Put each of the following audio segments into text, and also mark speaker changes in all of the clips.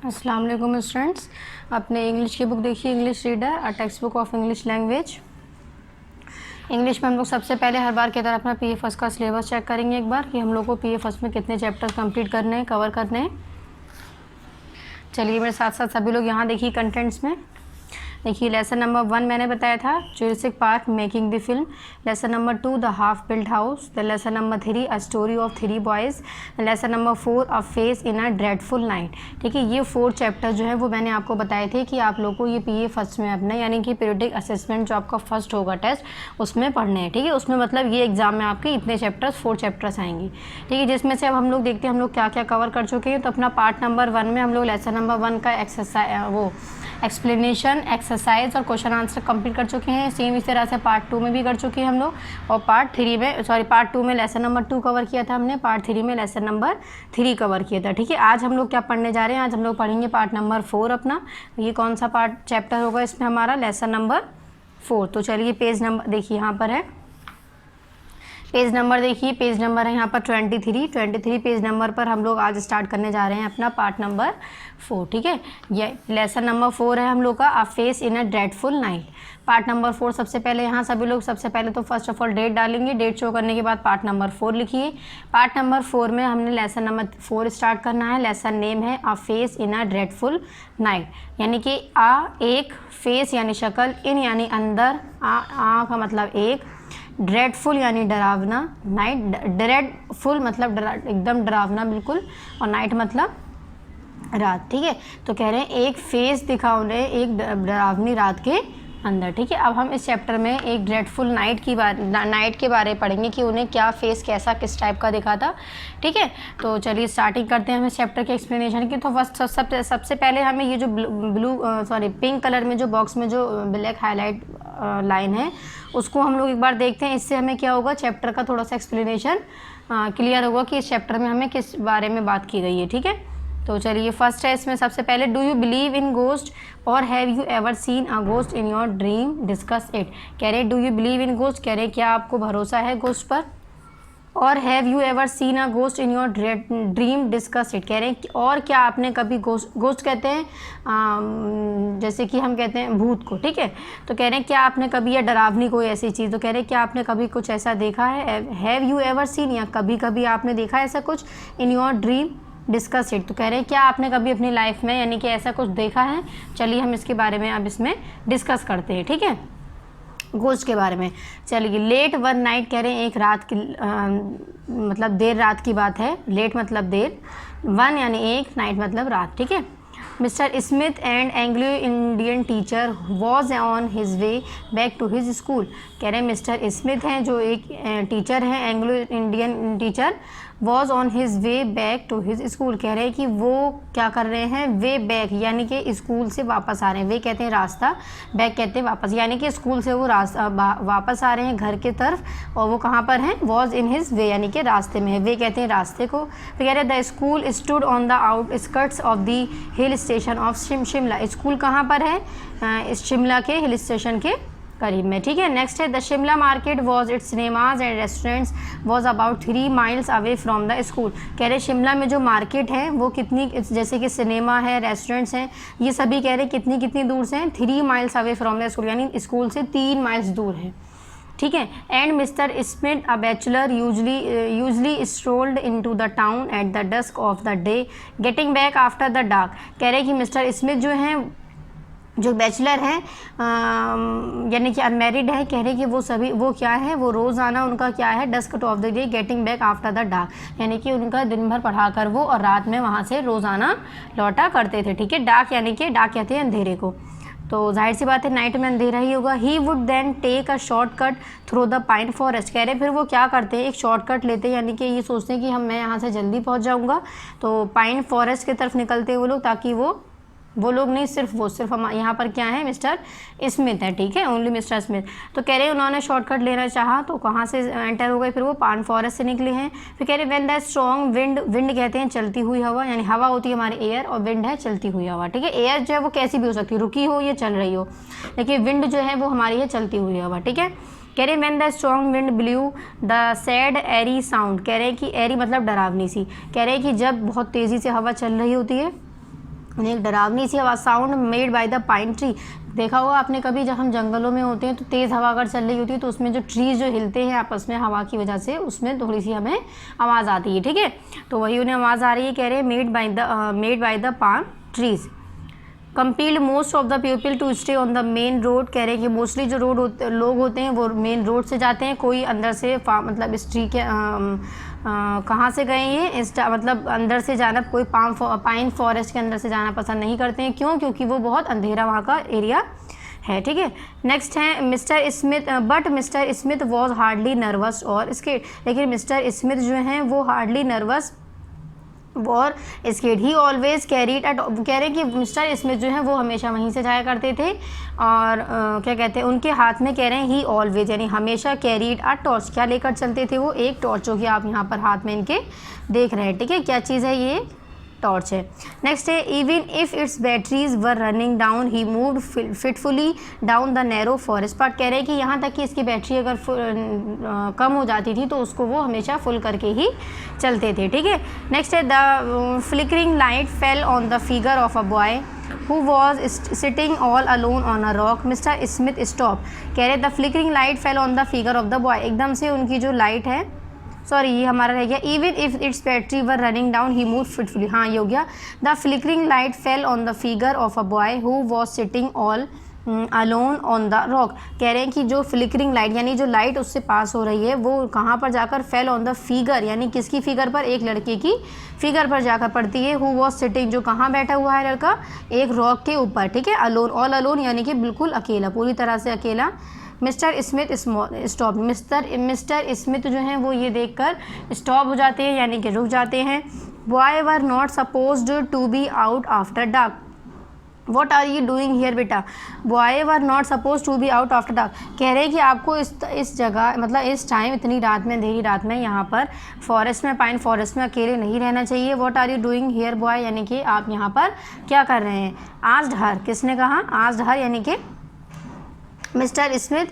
Speaker 1: अस्सलाम वालेकुम स्टूडेंट्स। अपने इंग्लिश की बुक देखिए, English reader a text book of English language. English में हम लोग सबसे पहले हर बार की तरह अपना पीए फर्स्ट का सिलेबस चेक करेंगे एक बार कि हम लोग को पीए फर्स्ट में कितने चैप्टर्स कंप्लीट करने हैं, कवर करने हैं। चलिए मेरे साथ साथ सभी लोग यहाँ देखिए कंटेंट्स में। देखिए लेसन नंबर 1 मैंने बताया था Jurassic park making the film. Lesson number 2 the half built house. The lesson number 3 a story of 3 boys. Lesson number 4 a face in a dreadful night. ठीक है, ये 4 चैप्टर जो है वो मैंने आपको बताए थे कि आप लोग को ये पीए फर्स्ट में अपना यानी कि पीरियडिक असेसमेंट जो आपका फर्स्ट होगा टेस्ट उसमें पढ़ने हैं। ठीक है, उसमें मतलब ये एग्जाम में आपके इतने चैप्टर्स 4 चैप्टर्स आएंगे। ठीक है, जिसमें से अब हम लोग देखते हैं हम लोग क्या क्या कवर कर चुके हैं। तो अपना पार्ट नंबर 1 में हम लोग लेसन नंबर 1 का एक्सप्लेनेशन, एक्सरसाइज और क्वेश्चन आंसर कंप्लीट कर चुके हैं। सेम इस तरह से पार्ट 2 में भी कर चुके हैं हम लोग। और पार्ट 2 में लेसन नंबर 2 कवर किया था हमने, पार्ट 3 में लेसन नंबर 3 कवर किया था। ठीक है, आज हम लोग क्या पढ़ने जा रहे हैं, आज हम लोग पढ़ेंगे पार्ट नंबर 4 अपना। ये कौन सा पार्ट चैप्टर होगा इसमें हमारा, लेसन नंबर 4। तो चलिए पेज नंबर देखिए यहाँ पर है, पेज नंबर देखिए, पेज नंबर है यहाँ पर 23 पेज नंबर पर हम लोग आज स्टार्ट करने जा रहे हैं अपना पार्ट नंबर 4। ठीक है, ये लेसन नंबर 4 है हम लोग का, अ face in a dreadful night. Part number 4 सबसे पहले यहाँ सभी लोग सबसे पहले तो फर्स्ट ऑफ ऑल डेट डालेंगे, डेट शो करने के बाद पार्ट नंबर 4 लिखिए। पार्ट नंबर 4 में हमने लेसन नंबर 4 स्टार्ट करना है। लेसन नेम है अ face in a dreadful night, यानी कि एक, फेस यानी शक्ल, इन यानी अंदर, आ का मतलब एक, ड्रेडफुल यानी डरावना, नाइट ड्रेडफुल मतलब एकदम डरावना बिल्कुल, और नाइट मतलब रात। ठीक है, तो कह रहे हैं एक फेस दिखा उन्हें एक डरावनी रात के अंदर। ठीक है, अब हम इस चैप्टर में एक ड्रेडफुल नाइट के बारे पढ़ेंगे कि उन्हें क्या फेस कैसा किस टाइप का दिखा था। ठीक है, तो चलिए स्टार्टिंग करते हैं हम इस चैप्टर के एक्सप्लेनेशन की। तो फर्स्ट सबसे पहले हमें ये जो पिंक कलर में जो बॉक्स में जो ब्लैक हाईलाइट लाइन है उसको हम लोग एक बार देखते हैं। इससे हमें क्या होगा, चैप्टर का थोड़ा सा एक्सप्लेनेशन क्लियर होगा कि इस चैप्टर में हमें किस बारे में बात की गई है। ठीक है, तो चलिए फर्स्ट है इसमें सबसे पहले, do you believe in ghost और have you ever seen a ghost in your dream, discuss it. कह रहे do you believe in ghost, कह रहे क्या आपको भरोसा है गोस्ट पर, और have you ever seen a ghost in your dream, discuss it. कह रहे हैं और क्या आपने कभी गोस्ट कहते हैं जैसे कि हम कहते हैं भूत को। ठीक है, तो कह रहे हैं क्या आपने कभी या डरावनी कोई ऐसी चीज़, तो कह रहे हैं क्या आपने कभी कुछ ऐसा देखा है। हैव यू एवर सीन, या कभी कभी आपने देखा है ऐसा कुछ, इन योर ड्रीम, डिस्कस इट। तो कह रहे हैं क्या आपने कभी अपनी लाइफ में यानी कि ऐसा कुछ देखा है। चलिए हम इसके बारे में अब इसमें डिस्कस करते हैं। ठीक है, गोस्ट के बारे में। चलिए लेट वन नाइट, कह रहे हैं एक रात की मतलब देर रात की बात है। लेट मतलब देर, वन यानी एक, नाइट मतलब रात। ठीक है, mister Smith and Anglo Indian teacher was on his way back to his school. कह रहे हैं मिस्टर स्मिथ हैं जो एक टीचर हैं, Anglo Indian teacher, was on his way back to his school. कह रहे हैं कि वो क्या कर रहे हैं, वे बैक यानी कि स्कूल से वापस आ रहे हैं। वे कहते हैं रास्ता, बैक कहते हैं वापस, यानी कि स्कूल से वो वापस आ रहे हैं घर की तरफ। और वो कहाँ पर हैं, वॉज इन हिज वे यानी कि रास्ते में है, वे कहते हैं रास्ते को। तो कह रहे हैं the school stood on the outskirts of the hill station of Shimla. School कहाँ पर है, शिमला के हिल स्टेशन के करीब में। ठीक है, नेक्स्ट है the Shimla market was it's cinemas and restaurants was about 3 miles away from the school. कह रहे शिमला में जो मार्केट है वो कितनी, जैसे कि सिनेमा है, रेस्टोरेंट्स हैं, ये सभी कह रहे कितनी दूर से हैं, 3 miles away from the school, यानी स्कूल से 3 माइल्स दूर है। ठीक है, and Mr Smith a bachelor usually strolled into the town at the dusk of the day getting back after the dark. कह रहे कि मिस्टर स्मिथ जो हैं जो बैचलर हैं यानी कि अनमेरिड है, कह रहे कि वो क्या है, वो रोज़ाना उनका क्या है, dusk of the day getting back after the dark, यानी कि उनका दिन भर पढ़ा कर वो और रात में वहाँ से रोज़ाना लौटा करते थे। ठीक है, डार्क यानी कि डार्क कहते हैं अंधेरे को, तो जाहिर सी बात है नाइट में अंधेरा ही होगा। He would then take a shortcut through the pine forest. कह रहे फिर वो क्या करते हैं, एक शॉर्टकट लेते हैं, यानी कि ये सोचते हैं कि मैं यहाँ से जल्दी पहुँच जाऊँगा, तो पाइन फॉरेस्ट की तरफ निकलते हैं वो लोग, ताकि वो लोग नहीं, सिर्फ हम यहाँ पर क्या है, मिस्टर स्मिथ है। ठीक है, ओनली मिस्टर स्मिथ। तो कह रहे उन्होंने शॉर्टकट लेना चाहा तो कहाँ से एंटर हो गए, फिर वो पाइन फॉरेस्ट से निकले हैं। फिर कह रहे व्हेन द स्ट्रॉन्ग विंड कहते हैं चलती हुई हवा, यानी हवा होती है हमारी एयर, और विंड है चलती हुई हवा। ठीक है, एयर जो है वो कैसी भी हो सकती है, रुकी हो या चल रही हो, लेकिन विंड जो है वो हमारी है चलती हुई हवा। ठीक है, कह रहे when the strong wind blew the sad eerie sound. कह रहे कि एरी मतलब डरावनी सी, कह रहे कि जब बहुत तेज़ी से हवा चल रही होती है उन्हें एक डरावनी सी आवाज़ sound made by the pine tree. देखा होगा आपने कभी, जब हम जंगलों में होते हैं तो तेज़ हवा अगर चल रही होती है तो उसमें जो ट्रीज जो हिलते हैं आपस में हवा की वजह से, उसमें थोड़ी सी हमें आवाज़ आती है, ठीक है। तो वही उन्हें आवाज़ आ रही है, कह रहे हैं made by the palm trees. Compelled most of the people to stay on the main road. कह रहे हैं कि मोस्टली जो लोग होते हैं वो मेन रोड से जाते हैं, कोई अंदर से मतलब इस ट्री के कहाँ से गए हैं, मतलब अंदर से जाना, कोई पाइन फॉरेस्ट के अंदर से जाना पसंद नहीं करते हैं। क्यों? क्योंकि वो बहुत अंधेरा वहाँ का एरिया है, ठीक है। नेक्स्ट है mister Smith, but mister Smith was hardly nervous और स्केर्ड। लेकिन मिस्टर स्मिथ जो हैं वो हार्डली नर्वस और scared. He always carried at, कह रहे हैं कि मिस्टर स्मिथ जो है वो हमेशा वहीं से जाया करते थे और क्या कहते हैं, उनके हाथ में, कह रहे हैं ही ऑलवेज यानी हमेशा कैरीड अ टॉर्च, क्या लेकर चलते थे वो, एक टॉर्च, जो कि आप यहाँ पर हाथ में इनके देख रहे हैं, ठीक है। क्या चीज़ है ये? टॉर्च है। नेक्स्ट है even if its batteries were running down he moved fitfully down the narrow forest path. कह रहे हैं कि यहाँ तक कि इसकी बैटरी अगर कम हो जाती थी तो उसको वो हमेशा फुल करके ही चलते थे, ठीक है। नेक्स्ट है the flickering light fell on the figure of a boy who was sitting all alone on a rock. Mr. Smith stopped. कह रहे the flickering light fell on the figure of the boy, एकदम से उनकी जो light है, sorry ये हमारा रह गया, even if its battery were running down he move fitfully, हाँ ये हो गया। The flickering light fell on the figure of a boy who was sitting all alone on the rock. कह रहे हैं कि जो फ्लिकरिंग लाइट यानी जो लाइट उससे पास हो रही है वो कहाँ पर जाकर, फेल ऑन द फिगर यानी किसकी फिगर पर, एक लड़के की फिगर पर जाकर पड़ती है। हु वॉज सिटिंग, जो कहाँ बैठा हुआ है लड़का, एक रॉक के ऊपर, ठीक है। अलोन, ऑल अलोन यानी कि बिल्कुल अकेला, पूरी तरह से अकेला। Mister Smith stop, mister Smith जो हैं वो ये देखकर स्टॉप हो जाते हैं यानी कि रुक जाते हैं। Boy were not supposed to be out after dark. What are you doing here बेटा? Boy were not suppose to be out after dark. कह रहे हैं कि आपको इस जगह, मतलब इस टाइम, इतनी रात में, अंधेरी रात में यहाँ पर फॉरेस्ट में, पाइन फॉरेस्ट में अकेले नहीं रहना चाहिए। What are you doing here boy, यानी कि आप यहाँ पर क्या कर रहे हैं। आस्क्ड हर, किसने कहा? आस्क्ड हर यानी कि mister Smith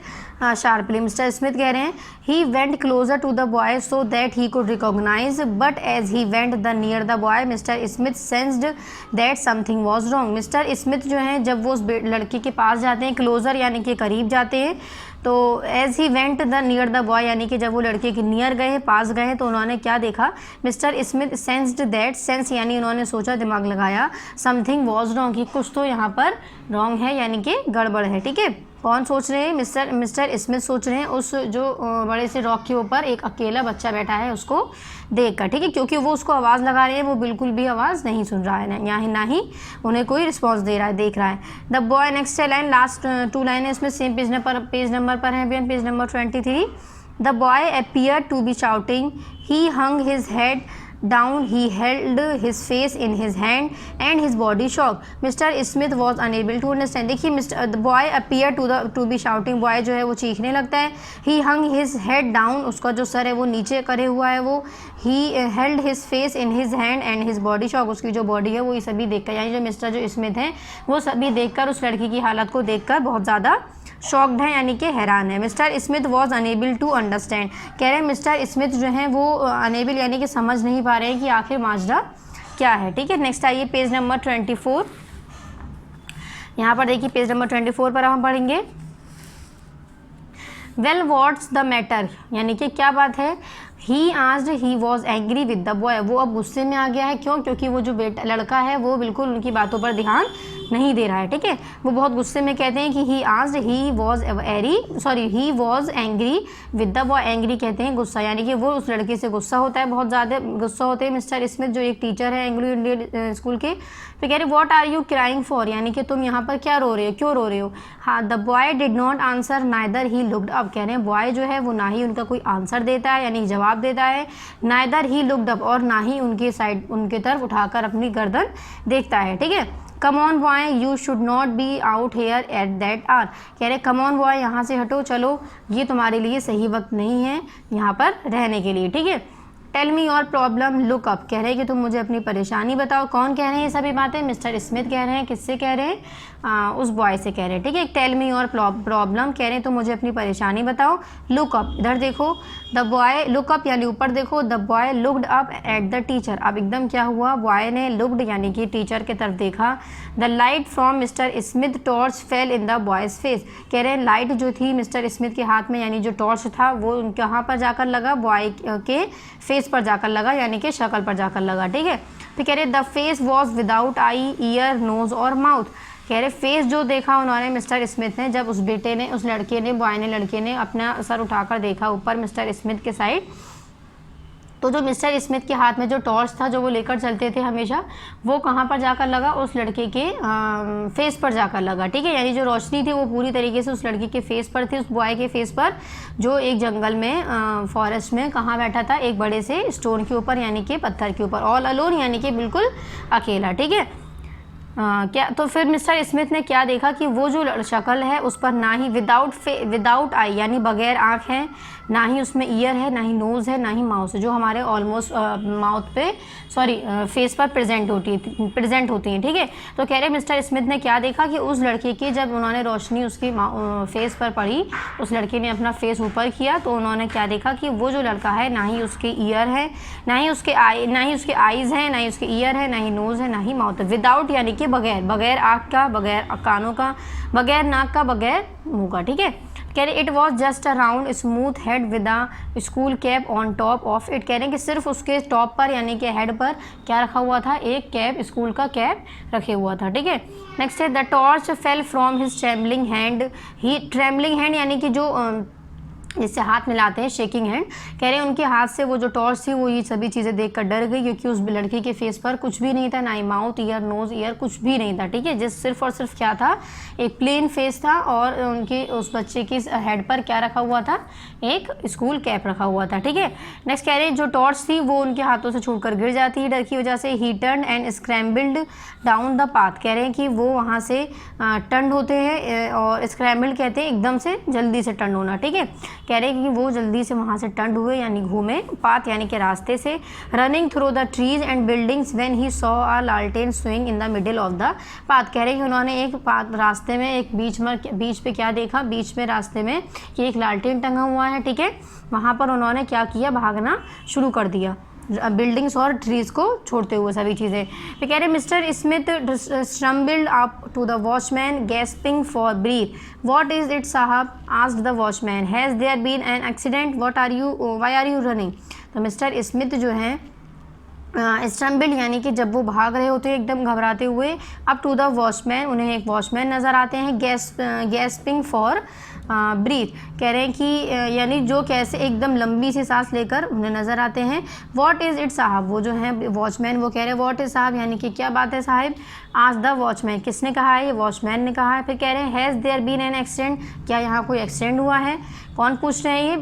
Speaker 1: sharply. Mister Smith कह रहे हैं he went closer to the boy so that he could recognise, but as he went the near the boy mister Smith sensed that something was wrong. Mister Smith जो हैं जब वो उस लड़के के पास जाते हैं, क्लोजर यानी कि करीब जाते हैं, तो as he went the near the boy यानी कि जब वो लड़के के नियर गए, पास गए, तो उन्होंने क्या देखा? Mister Smith sensed that, sense यानी उन्होंने सोचा, दिमाग लगाया, समथिंग वॉज रॉन्ग, कि कुछ तो यहाँ पर रॉन्ग है यानी कि गड़बड़ है, ठीक है। कौन सोच रहे हैं? मिस्टर स्मिथ सोच रहे हैं उस जो बड़े से रॉक के ऊपर एक अकेला बच्चा बैठा है उसको देखकर, ठीक है, क्योंकि वो उसको आवाज़ लगा रहे हैं, वो बिल्कुल भी आवाज़ नहीं सुन रहा है, ना ही उन्हें कोई रिस्पॉन्स दे रहा है, देख रहा है। The boy, next line, last 2 line है इसमें, सेम पेज नंबर पर है, page number 23। The boy appear to be shouting, he hung his head down, he held his face in his hand and his body shocked. Mr. Smith was unable to understand. देखिए the boy appeared to be shouting, boy जो है वो चीखने लगता है। He hung his head down, उसका जो sir है वो नीचे करे हुआ है वो। He held his face in his hand and his body shocked, उसकी जो बॉडी है वो ये सभी देखकर, यानी जो मिस्टर जो स्मिथ हैं वो सभी देखकर, उस लड़की की हालत को देखकर बहुत ज़्यादा शॉक्ड है यानी कि हैरान है। Mister Smith was unable to understand, कह रहे हैं मिस्टर स्मिथ जो हैं वो अनेबल यानी कि समझ नहीं पा रहे हैं कि आखिर माजरा क्या है, ठीक है। नेक्स्ट आइए पेज नंबर 24। यहाँ पर देखिए पेज नंबर 24 पर हम पढ़ेंगे वेल व्हाट्स द मैटर, यानी कि क्या बात है। He asked, he was angry with the boy, वो अब गुस्से में आ गया है। क्यों? क्योंकि वो जो लड़का है वो बिल्कुल उनकी बातों पर ध्यान नहीं दे रहा है, ठीक है। वो बहुत गुस्से में कहते हैं कि he asked, he was angry with the boy, angry कहते हैं गुस्सा, यानी कि वो उस लड़के से गुस्सा होता है, बहुत ज़्यादा गुस्सा होते हैं मिस्टर स्मिथ जो एक टीचर है एंग्लो इंडियन स्कूल के। फिर कह रहे what are you crying for, यानी कि तुम यहाँ पर क्या रो रहे हो, क्यों रो रहे हो। हाँ, the boy did not answer neither he looked up, कह रहे हैं बॉय जो है वो ना ही उनका कोई आंसर देता है यानी जवाब देता है, नाइदर ही लुक्ड अप, और ना ही उनके तरफ उठाकर अपनी गर्दन देखता है, ठीक है। Come on boy you should not be out here at that hour, कह रहे कम ऑन बॉय यहाँ से हटो, चलो, ये तुम्हारे लिए सही वक्त नहीं है यहाँ पर रहने के लिए, ठीक है। Tell me your problem, look up, कह रहे हैं कि तुम मुझे अपनी परेशानी बताओ। कौन कह रहे हैं ये सभी बातें? मिस्टर स्मिथ कह रहे हैं। किससे कह रहे हैं? उस बॉय से कह रहे हैं, ठीक है। टेल मी योर प्रॉब्लम, कह रहे हैं तुम मुझे अपनी परेशानी बताओ। लुक अप, इधर देखो। द बॉय, लुक अप यानी ऊपर देखो। The boy looked up at the teacher, अब एकदम क्या हुआ, बॉय ने लुक्ड यानी कि टीचर की तरफ देखा। The light from mister Smith torch fail in the boys face, कह रहे हैं लाइट जो थी मिस्टर स्मिथ के हाथ में यानी जो टॉर्च था वो कहाँ पर जाकर लगा, बॉय के फेस पर जाकर लगा यानी कि शक्ल पर जाकर लगा, ठीक है। फिर कह रहे the face was without eye, ear, nose और माउथ, कह रहे फेस जो देखा उन्होंने मिस्टर स्मिथ ने, जब उस बेटे ने, उस लड़के ने, बॉय ने, लड़के ने अपना सर उठाकर देखा ऊपर मिस्टर स्मिथ के साइड, तो जो मिस्टर स्मिथ के हाथ में जो टॉर्च था जो वो लेकर चलते थे हमेशा, वो कहाँ पर जाकर लगा, उस लड़के के फेस पर जाकर लगा, ठीक है। यानी जो रोशनी थी वो पूरी तरीके से उस लड़के के फेस पर थी, उस बॉय के फेस पर, जो एक जंगल में फॉरेस्ट में कहाँ बैठा था, एक बड़े से स्टोन के ऊपर यानी कि पत्थर के ऊपर, ऑल अलोन यानी कि बिल्कुल अकेला, ठीक है। क्या तो फिर मिस्टर स्मिथ ने क्या देखा कि वो जो शक्ल है उस पर ना ही विदाउट आई यानी बगैर आँख है, ना ही उसमें ईयर है, ना ही नोज़ है, ना ही माउथ है, जो हमारे ऑलमोस्ट माउथ पे फेस पर प्रेजेंट होती हैं, ठीक है। तो कह रहे मिस्टर स्मिथ ने क्या देखा कि उस लड़के की जब उन्होंने रोशनी उसकी फेस पर पड़ी, उस लड़के ने अपना फेस ऊपर किया तो उन्होंने क्या देखा कि वो जो लड़का है ना ही उसके ईयर है, ना ही उसके आईज़ हैं, ना ही उसके ईयर है, ना ही नोज़ है, ना ही माउथ है। विदाउट यानी कि बगैर आँख का, बगैर कानों का, बगैर नाक का, बगैर मुँह का, ठीक है। कह रहे it was just a round smooth head with a school cap on top of it, कह रहे हैं कि सिर्फ उसके टॉप पर यानी कि हेड पर क्या रखा हुआ था, एक कैप, स्कूल का कैप रखे हुआ था, ठीक है। नेक्स्ट है the torch fell from his trembling hand, he trembling hand यानी कि जो जिससे हाथ मिलाते हैं, शेकिंग हैंड, कह रहे हैं उनके हाथ से वो जो टॉर्च थी वो ये सभी चीज़ें देखकर डर गई, क्योंकि उस लड़के के फेस पर कुछ भी नहीं था, ना ही माउथ, ईयर, नोज़, ईयर, कुछ भी नहीं था, ठीक है। जिस सिर्फ और सिर्फ क्या था, एक प्लेन फेस था और उनके उस बच्चे की हेड पर क्या रखा हुआ था, एक स्कूल कैप रखा हुआ था, ठीक है। नेक्स्ट कह रहे हैं जो टॉर्च थी वो उनके हाथों से छूटकर गिर जाती है डर की वजह से। ही turn and scrambled down the path, कह रहे हैं कि वो वहाँ से टर्न होते हैं और स्क्रैम्बल्ड कहते हैं एकदम से जल्दी से टर्न होना, ठीक है। कह रहे हैं कि वो जल्दी से वहाँ से टर्न हुए यानी घूमे, पाथ यानी कि रास्ते से। Running through the trees and buildings when he saw a लालटेन swing in the middle of the path, कह रहे हैं कि उन्होंने एक रास्ते में एक बीच पे क्या देखा, बीच में रास्ते में कि एक लालटेन टंगा हुआ है, ठीक है। वहाँ पर उन्होंने क्या किया, भागना शुरू कर दिया, बिल्डिंग्स और ट्रीज को छोड़ते हुए सभी चीज़ें। फिर कह रहे mister Smith stumbled up to the watchman gasping for breath. What is it साहब, asked the watchman. Has there been an accident, why are you running. तो मिस्टर स्मिथ जो हैं स्टम्बल्ड यानी कि जब वो भाग रहे होते हैं एकदम घबराते हुए, अप टू द वॉचमैन, उन्हें एक वॉचमैन नज़र आते हैं, गैस्पिंग फॉर ब्रीथ, कह रहे हैं कि यानी जो कैसे एकदम लंबी सी सांस लेकर उन्हें नज़र आते हैं। व्हाट इज़ इट साहब, वो जो हैं वॉचमैन वो कह रहे हैं व्हाट इज़ साहब यानी कि क्या बात है साहब। आज द वॉचमैन, किसने कहा है, ये वॉचमैन ने कहा है। फिर कह रहे हैं has there been an accident, क्या यहाँ कोई एक्सीडेंट हुआ है। कौन पूछ रहे हैं, ये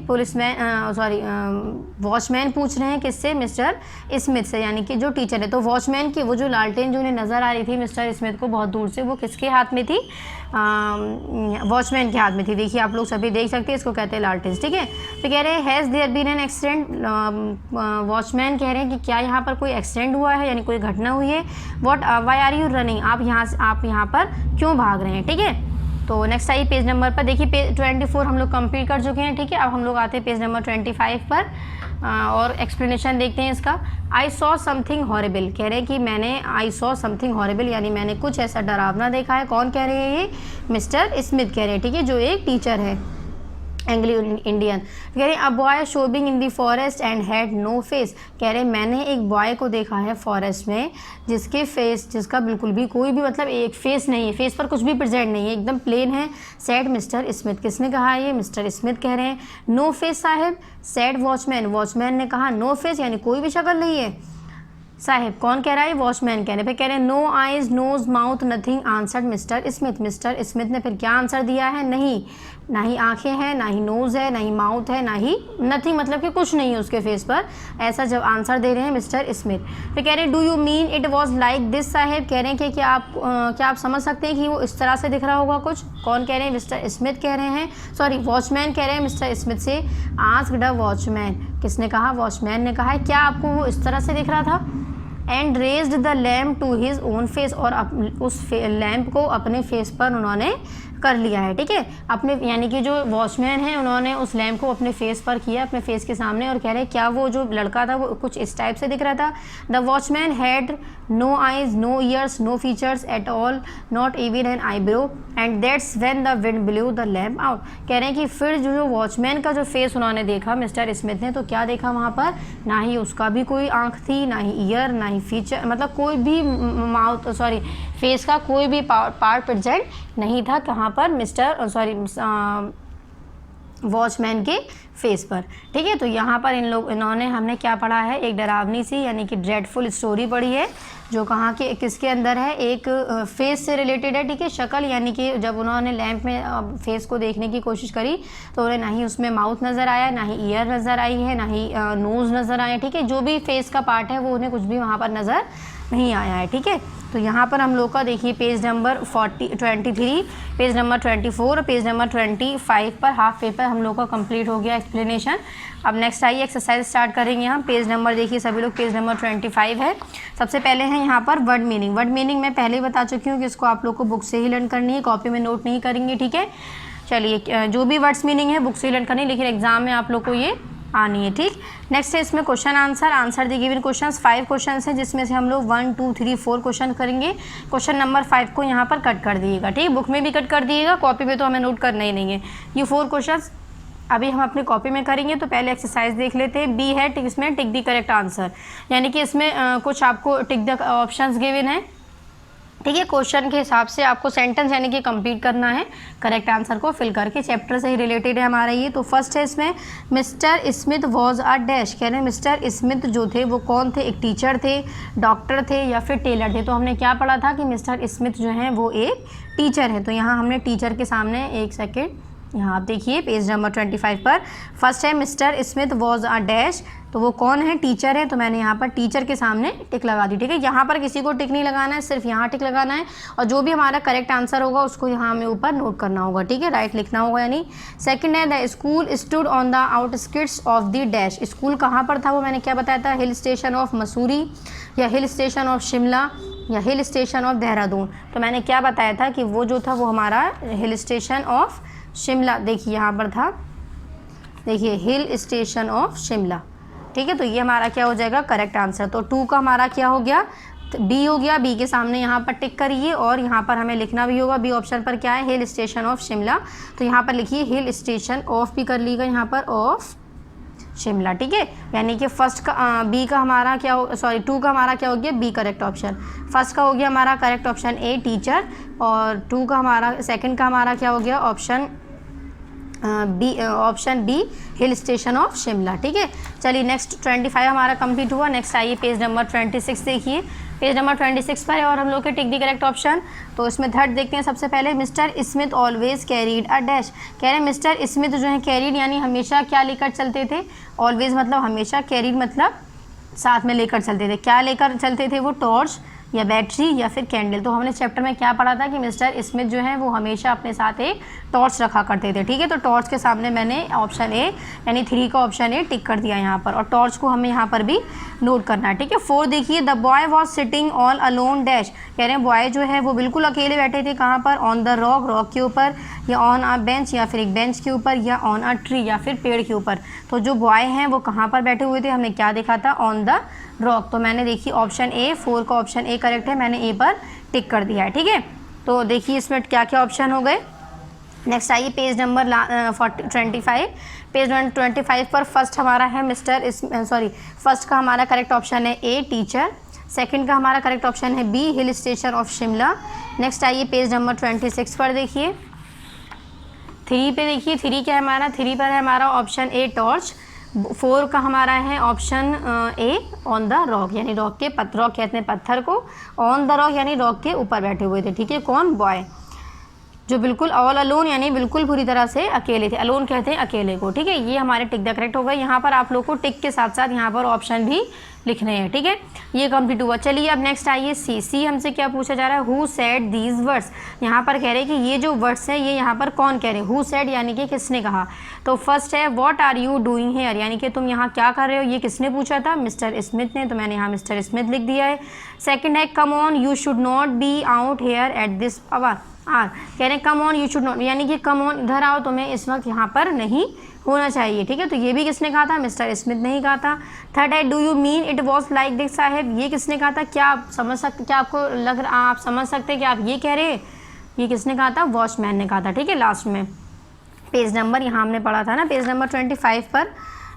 Speaker 1: वॉचमैन पूछ रहे हैं, किससे, मिस्टर स्मिथ से, यानी कि जो टीचर है। तो वॉचमैन की वो जो लालटेन जो उन्हें नज़र आ रही थी मिस्टर स्मिथ को बहुत दूर से, वो किसके हाथ में थी, वॉचमैन के हाथ में थी। देखिए आप लोग सभी देख सकते हैं, इसको कहते हैं लालटेन, ठीक है। तो कह रहे हैं has there been an accident, watchman कह रहे हैं कि क्या यहाँ पर कोई एक्सीडेंट हुआ है यानी कोई घटना हुई है। What why are you running, आप यहाँ पर क्यों भाग रहे हैं, ठीक है। तो नेक्स्ट आइए पेज नंबर पर, देखिए पेज 24 हम लोग कंप्लीट कर चुके हैं, ठीक है। अब हम लोग आते हैं पेज नंबर 25 पर और एक्सप्लेनेशन देखते हैं इसका। आई सॉ समथिंग हॉरेबल, कह रहे हैं कि मैंने आई सॉ समथिंग हॉरेबल यानी मैंने कुछ ऐसा डरावना देखा है। कौन कह रहे हैं, ये मिस्टर स्मिथ कह रहे हैं, ठीक है, जो एक टीचर है एंग्लो इंडियन। कह रहे हैं a boy sobbing in the forest and had no face, कह रहे हैं मैंने एक बॉय को देखा है फॉरेस्ट में जिसका बिल्कुल भी कोई भी मतलब एक फेस नहीं है, फेस पर कुछ भी प्रेजेंट नहीं है, एकदम प्लेन है। सैड मिस्टर स्मिथ, किसने कहा है, ये मिस्टर स्मिथ कह रहे हैं। नो फेस साहब, सैड वॉचमैन, वॉचमैन ने कहा नो फेस यानी कोई भी शक्ल नहीं है। साहिब कौन कह रहा है? वॉचमैन कह रहे हैं। फिर कह रहे हैं no eyes nose mouth nothing answered mister Smith. Mister Smith ने फिर क्या आंसर दिया है? नहीं, ना ही आंखें हैं, ना ही नोज़ है, ना ही माउथ है, ना ही नथिंग, मतलब कि कुछ नहीं है उसके फेस पर। ऐसा जब आंसर दे रहे हैं मिस्टर स्मिथ। फिर कह रहे हैं do you mean it was like this Sahib. कह रहे हैं कि क्या आप समझ सकते हैं कि वो इस तरह से दिख रहा होगा कुछ? कौन कह रहे हैं? मिस्टर स्मिथ कह रहे हैं, सॉरी वॉचमैन कह रहे हैं मिस्टर स्मिथ से। आस्क्ड अ वॉचमैन, किसने कहा? वॉचमैन ने कहा है क्या आपको वो इस तरह से दिख रहा था? And raised the lamp to his own face, और उस लैम्प को अपने फेस पर उन्होंने कर लिया है। ठीक है, अपने यानी कि जो वॉचमैन है उन्होंने उस लैम्प को अपने फेस पर किया, अपने फेस के सामने, और कह रहे हैं क्या वो जो लड़का था वो कुछ इस टाइप से दिख रहा था? The watchman had no eyes no ears no features at all not even an eyebrow and that's when the wind blew the lamp out. कह रहे हैं कि फिर जो वॉचमैन का जो फेस उन्होंने देखा मिस्टर स्मिथ ने, तो क्या देखा वहाँ पर? ना ही उसका भी कोई आँख थी, ना ही ईयर, ना ही फीचर, मतलब कोई भी माउथ सॉरी फेस का कोई भी पार्ट प्रेजेंट नहीं था कहाँ पर? मिस्टर वॉचमैन के फेस पर। ठीक है, तो यहाँ पर इन्होंने हमने क्या पढ़ा है? एक डरावनी सी यानी कि ड्रेडफुल स्टोरी पढ़ी है, जो कहाँ के किसके अंदर है? एक फेस से रिलेटेड है। ठीक है, शक्ल, यानी कि जब उन्होंने लैंप में फेस को देखने की कोशिश करी तो उन्हें ना ही उसमें माउथ नज़र आया, ना ही ईयर नज़र आई है, ना ही नोज़ नज़र आया। ठीक है, जो भी फेस का पार्ट है वो उन्हें कुछ भी वहाँ पर नज़र नहीं आया है। ठीक है, तो यहाँ पर हम लोग का देखिए पेज नंबर 23, पेज नंबर 24 और पेज नंबर 25 पर हाफ पेपर हम लोग का कंप्लीट हो गया एक्सप्लेनेशन। अब नेक्स्ट आइए एक्सरसाइज स्टार्ट करेंगे हम। पेज नंबर देखिए सभी लोग, पेज नंबर 25 है। सबसे पहले है यहाँ पर वर्ड मीनिंग। वर्ड मीनिंग मैं पहले ही बता चुकी हूँ कि इसको आप लोग को बुक से ही लर्न करनी है, कॉपी में नोट नहीं करेंगे। ठीक है, चलिए जो भी वर्ड्स मीनिंग है बुक से ही लर्न करनी है, लेकिन एग्जाम में आप लोग को ये आनी है। ठीक, नेक्स्ट है इसमें question answer the given questions 5 questions हैं, जिसमें से हम लोग 1 2 3 4 क्वेश्चन करेंगे। क्वेश्चन नंबर 5 को यहाँ पर कट कर दिएगा। ठीक, बुक में भी कट कर दिएगा, कॉपी में तो हमें नोट करना ही नहीं है। ये 4 क्वेश्चंस अभी हम अपनी कॉपी में करेंगे। तो पहले एक्सरसाइज देख लेते हैं। बी है, इसमें टिक दी करेक्ट आंसर, यानी कि इसमें कुछ आपको टिक द ऑप्शंस गिवन है। ठीक है, क्वेश्चन के हिसाब से आपको सेंटेंस यानी कि कंप्लीट करना है, करेक्ट आंसर को फिल करके। चैप्टर से ही रिलेटेड है हमारा ये। तो फर्स्ट है इसमें mister Smith was a dash. कह रहे हैं मिस्टर स्मिथ जो थे वो कौन थे? एक टीचर थे, डॉक्टर थे, या फिर टेलर थे? तो हमने क्या पढ़ा था कि मिस्टर स्मिथ जो हैं वो एक टीचर है। तो यहाँ हमने टीचर के सामने, एक सेकेंड, यहाँ आप देखिए पेज नंबर 25 पर फर्स्ट है mister Smith was a dash, तो वो कौन है? टीचर है। तो मैंने यहाँ पर टीचर के सामने टिक लगा दी। ठीक है, यहाँ पर किसी को टिक नहीं लगाना है, सिर्फ यहाँ टिक लगाना है, और जो भी हमारा करेक्ट आंसर होगा उसको यहाँ हमें ऊपर नोट करना होगा। ठीक है, राइट लिखना होगा। यानी सेकंड है the school stood on the outskirts of the dash. School कहाँ पर था वो मैंने क्या बताया था? हिल स्टेशन ऑफ मसूरी, या हिल स्टेशन ऑफ शिमला, या हिल स्टेशन ऑफ देहरादून। तो मैंने क्या बताया था कि वो जो था वो हमारा हिल स्टेशन ऑफ शिमला, देखिए यहाँ पर था, देखिए हिल स्टेशन ऑफ शिमला। ठीक है, तो ये हमारा क्या हो जाएगा? Correct answer. तो 2 का हमारा क्या हो गया? बी हो गया। बी के सामने यहाँ पर टिक करिए, और यहाँ पर हमें लिखना भी होगा बी ऑप्शन पर क्या है? हिल स्टेशन ऑफ शिमला। तो यहाँ पर लिखिए हिल स्टेशन ऑफ भी कर लीजिएगा यहाँ पर, ऑफ शिमला। ठीक है, यानी कि फर्स्ट का बी का हमारा क्या हो, सॉरी 2 का हमारा क्या हो गया? B correct option. फर्स्ट का हो गया हमारा करेक्ट ऑप्शन ए टीचर, और 2 का हमारा, सेकंड का हमारा क्या हो गया? Option B hill station of Shimla. ठीक है, चलिए नेक्स्ट 25 हमारा कंप्लीट हुआ। नेक्स्ट आइए पेज नंबर 26 देखिए। पेज नंबर 26 पर है और हम लोग के टिक दी करेक्ट ऑप्शन। तो इसमें थर्ड देखते हैं। सबसे पहले mister Smith always carried a dash. कह रहे हैं मिस्टर स्मिथ जो है कैरीड यानी हमेशा क्या लेकर चलते थे? ऑलवेज मतलब हमेशा, कैरीड मतलब साथ में लेकर चलते थे। क्या लेकर चलते थे वो? टॉर्च या बैटरी या फिर कैंडल। तो हमने चैप्टर में क्या पढ़ा था कि मिस्टर स्मिथ जो है वो हमेशा अपने साथ एक टॉर्च रखा करते थे। ठीक है, तो टॉर्च के सामने मैंने ऑप्शन ए यानी 3 का ऑप्शन ए टिक कर दिया यहाँ पर, और टॉर्च को हमें यहाँ पर भी नोट करना है। ठीक है, 4 देखिए the boy was sitting all alone dash. कह रहे हैं बॉय जो है वो बिल्कुल अकेले बैठे थे। कहाँ पर? ऑन द रॉक, रॉक के ऊपर, या ऑन अ बेंच या फिर एक बेंच के ऊपर, या ऑन अ ट्री या फिर पेड़ के ऊपर। तो जो बॉय हैं वो कहाँ पर बैठे हुए थे? हमने क्या देखा था? On the rock. तो मैंने देखिए ऑप्शन ए, 4 का ऑप्शन ए करेक्ट है, मैंने ए पर टिक कर दिया है। ठीक है, तो देखिए इसमें क्या क्या ऑप्शन हो गए। नेक्स्ट आइए पेज नंबर 25। पेज नंबर 25 पर फर्स्ट हमारा है फर्स्ट का हमारा करेक्ट ऑप्शन है ए टीचर, सेकंड का हमारा करेक्ट ऑप्शन है B hill station of Shimla. Next आइए पेज नंबर 26 पर देखिए, 3 पे देखिए 3 क्या है हमारा? 3 पर है हमारा ऑप्शन ए टॉर्च, 4 का हमारा है option A, on the rock, यानी रॉक कहते हैं पत्थर को, ऑन द रॉक यानी रॉक के ऊपर बैठे हुए थे, ठीक है। कौन? बॉय, जो बिल्कुल ऑल अलोन यानी बिल्कुल पूरी तरह से अकेले थे, अलोन कहते हैं अकेले को, ठीक है। ये हमारे टिक द करेक्ट हो गए। यहाँ पर आप लोग को टिक के साथ साथ यहाँ पर ऑप्शन भी लिखने हैं, ठीक है। ये कंप्लीट हुआ। चलिए अब नेक्स्ट आइए सी हमसे क्या पूछा जा रहा है, हु सेड दीज वर्ड्स। यहाँ पर कह रहे हैं कि ये जो वर्ड्स हैं ये यहाँ पर कौन कह रहे हैं, हु सेड यानी कि किसने कहा। तो फर्स्ट है what are you doing here, यानी कि तुम यहाँ क्या कर रहे हो, ये किसने पूछा था, मिस्टर स्मिथ ने, तो मैंने यहाँ मिस्टर स्मिथ लिख दिया है। सेकेंड है come on you should not be out here at this hour, कह रहे हैं come on you should not, यानी कि कम ऑन इधर आओ, तुम्हें इस वक्त यहाँ पर नहीं होना चाहिए, ठीक है। तो ये भी किसने कहा था, मिस्टर स्मिथ ने ही कहा था। थर्ड है do you mean it was like this साहेब, ये किसने कहा था, क्या आप समझ सकते, क्या आपको लग रहा, आप समझ सकते हैं कि आप ये कह रहे हैं, ये किसने कहा था, वॉचमैन ने कहा था, ठीक है। लास्ट में पेज नंबर यहाँ हमने पढ़ा था ना, पेज नंबर 25 पर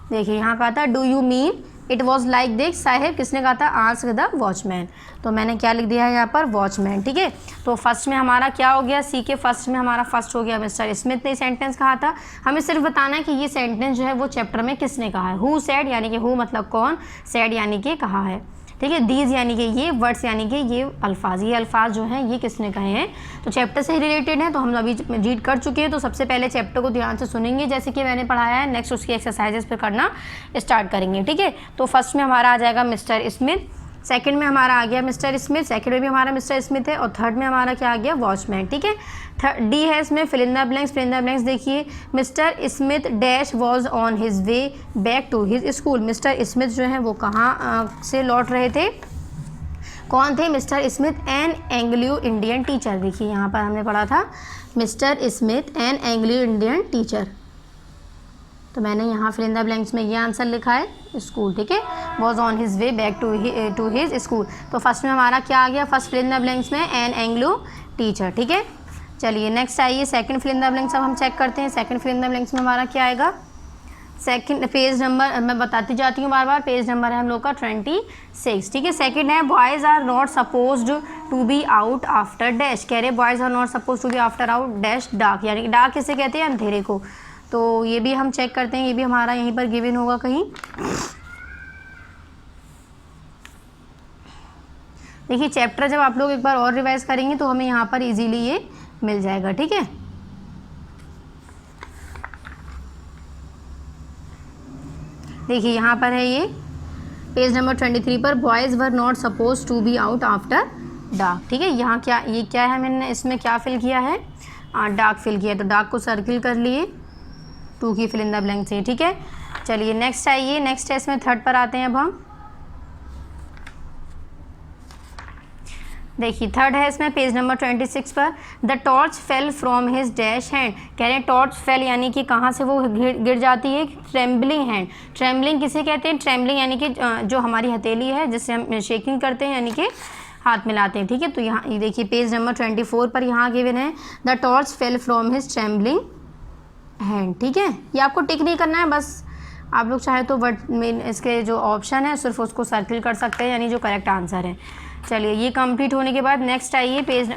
Speaker 1: देखिए यहाँ कहा था do you mean it was like this साहेब, किसने कहा था, आस्क द वॉचमैन, तो मैंने क्या लिख दिया है यहाँ पर, वॉचमैन, ठीक है। तो फर्स्ट में हमारा क्या हो गया, सी के फर्स्ट में हमारा फर्स्ट हो गया मिस्टर स्मिथ ने सेंटेंस कहा था। हमें सिर्फ बताना है कि ये सेंटेंस जो है वो चैप्टर में किसने कहा है, हु सेड यानी कि हु मतलब कौन, सेड यानी कि कहा है, ठीक है। दीज यानी कि ये, वर्ड्स यानी कि ये अल्फाज, ये अल्फाज जो हैं ये किसने कहे हैं, तो चैप्टर से ही रिलेटेड है, तो हम अभी रीड कर चुके हैं। तो सबसे पहले चैप्टर को ध्यान से सुनेंगे जैसे कि मैंने पढ़ाया है, नेक्स्ट उसकी एक्सरसाइजेस फिर करना स्टार्ट करेंगे, ठीक है। तो फर्स्ट में हमारा आ जाएगा मिस्टर स्मिथ, सेकंड में हमारा आ गया मिस्टर स्मिथ, सेकंड में भी हमारा मिस्टर स्मिथ है, और थर्ड में हमारा क्या आ गया, वॉचमैन, ठीक है। डी है इसमें फिल इन द ब्लैंक्स देखिए, mister Smith dash was on his way back to his school, mister Smith जो है वो कहाँ से लौट रहे थे, कौन थे, mister Smith an Anglo Indian teacher, देखिए यहाँ पर हमने पढ़ा था mister Smith an Anglo Indian teacher, तो मैंने यहाँ फिल इन द ब्लैंक्स में ये आंसर लिखा है, स्कूल, ठीक है। Was on his way back to his school, तो फर्स्ट में हमारा क्या आ गया, first fill in the blanks में एन एंग्लो टीचर, ठीक है। चलिए नेक्स्ट आइए second fill in the blanks, अब हम चेक करते हैं second fill in the blanks में हमारा क्या आएगा। सेकंड पेज नंबर मैं बताती जाती हूँ बार बार, पेज नंबर है हम लोग का 26, ठीक है। सेकंड है boys are not supposed to be out after dash, कह रहे boys are not suppose to be after out dash dark, यानी डार्क किसे कहते हैं, अंधेरे को। तो ये भी हम चेक करते हैं, ये भी हमारा यहीं पर गिवन होगा कहीं, देखिए चैप्टर जब आप लोग एक बार और रिवाइज करेंगे तो हमें यहाँ पर इजीली ये मिल जाएगा, ठीक है। देखिए यहाँ पर है ये पेज नंबर 23 पर, boys were not suppose to be out after dark, ठीक है। यहाँ क्या, ये क्या है, मैंने इसमें क्या फिल किया है, डार्क फिल किया, तो डार्क को सर्किल कर लिए, टू की फिल इन द ब्लैंक से, ठीक है। चलिए नेक्स्ट आइए, नेक्स्ट है इसमें थर्ड पर आते हैं अब हम, देखिए थर्ड है इसमें पेज नंबर 26 पर, the torch fell from his dash hand, कह रहे हैं टॉर्च फेल यानी कि कहाँ से वो गिर जाती है, ट्रेम्बलिंग हैंड, ट्रेम्बलिंग किसे कहते हैं, ट्रेम्बलिंग यानी कि जो हमारी हथेली है जिससे हम शेकिंग करते हैं यानी कि हाथ मिलाते हैं, ठीक है। तो यहाँ ये देखिए पेज नंबर 24 पर यहाँ गिवन है the torch fell from his trembling hand, ठीक है। ये आपको टिक नहीं करना है, बस आप लोग चाहे तो वर्ड में इसके जो ऑप्शन है सिर्फ उसको सर्किल कर सकते हैं, यानी जो करेक्ट आंसर है। चलिए ये कंप्लीट होने के बाद नेक्स्ट आइए पेज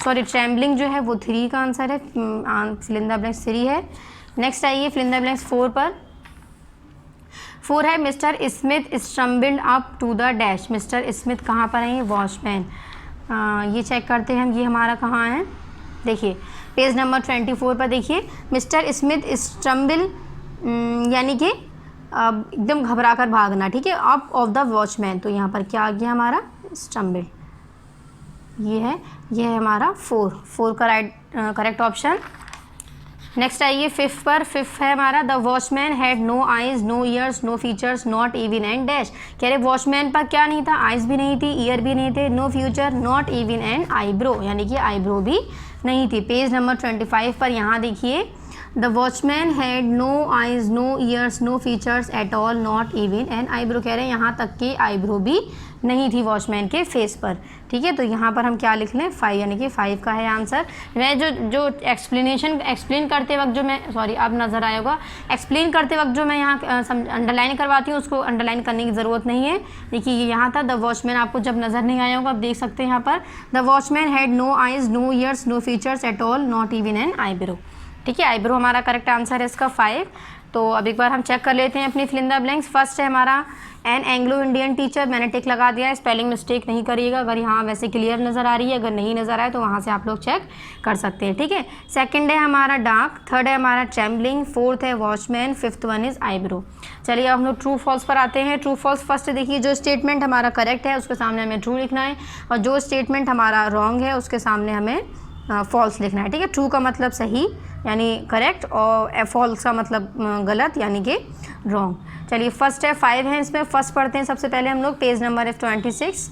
Speaker 1: ट्रेम्बलिंग जो है वो 3 का आंसर है, फिल इन द ब्लैंक्स 3 है। नेक्स्ट आइए फिल इन द ब्लैंक्स 4 पर, 4 है mister Smith stumbled up to the dash, mister Smith कहाँ पर है, वॉचमैन, ये चेक करते हैं हम, ये हमारा कहाँ है, देखिए पेज नंबर 24 पर देखिए मिस्टर स्मिथ स्टम्बल यानी कि एकदम घबरा कर भागना, ठीक है, अप ऑफ द वॉचमैन, तो यहाँ पर क्या आ गया हमारा, स्टम्बल, ये है हमारा 4 का करेक्ट ऑप्शन। नेक्स्ट आइए 5 पर, 5 है हमारा the watchman had no eyes no ears no features not even and dash, कह रहे वॉचमैन पर क्या नहीं था, आइज़ भी नहीं थी, ईयर भी नहीं थे, no future not even and eyebrow, यानी कि आईब्रो भी नहीं थी। पेज नंबर 25 पर यहाँ देखिए the watchman had no eyes no ears no features at all not even and eyebrow, कह रहे हैं यहाँ तक कि आईब्रो भी नहीं थी वॉचमैन के फेस पर, ठीक है। तो यहाँ पर हम क्या लिख लें, 5, यानी कि 5 का है आंसर। मैं जो एक्सप्लेन करते वक्त जो मैं आप नज़र आया होगा, एक्सप्लेन करते वक्त जो मैं यहाँ अंडरलाइन करवाती हूँ उसको अंडरलाइन करने की ज़रूरत नहीं है। देखिए ये यहाँ था द वॉचमैन, आपको जब नज़र नहीं आया होगा आप देख सकते हैं यहाँ पर the watchman had no eyes no ears no features at all not even an eyebrow, ठीक है। आईब्रो हमारा करेक्ट आंसर है इसका 5, तो अब एक बार हम चेक कर लेते हैं अपनी fill in the blanks. First है हमारा एन एंग्लो इंडियन टीचर, मैंने टिक लगा दिया है, स्पेलिंग मिस्टेक नहीं करिएगा, अगर यहाँ वैसे क्लियर नज़र आ रही है, अगर नहीं नज़र आए तो वहाँ से आप लोग चेक कर सकते हैं, ठीक है। सेकंड है हमारा डार्क, थर्ड है हमारा चैम्बलिंग, फोर्थ है watchman, fifth one is eyebrow. चलिए अब हम लोग ट्रू फॉल्स पर आते हैं। ट्रू फॉल्स फर्स्ट देखिए, जो स्टेटमेंट हमारा करेक्ट है उसके सामने हमें ट्रू लिखना है, और जो स्टेटमेंट हमारा रॉन्ग है उसके सामने हमें फॉल्स लिखना है, ठीक है। ट्रू का मतलब सही यानी करेक्ट, और फॉल्स का मतलब गलत यानी कि रॉन्ग। चलिए फर्स्ट है 5 है इसमें, फर्स्ट पढ़ते हैं सबसे पहले हम लोग, पेज नंबर है 26।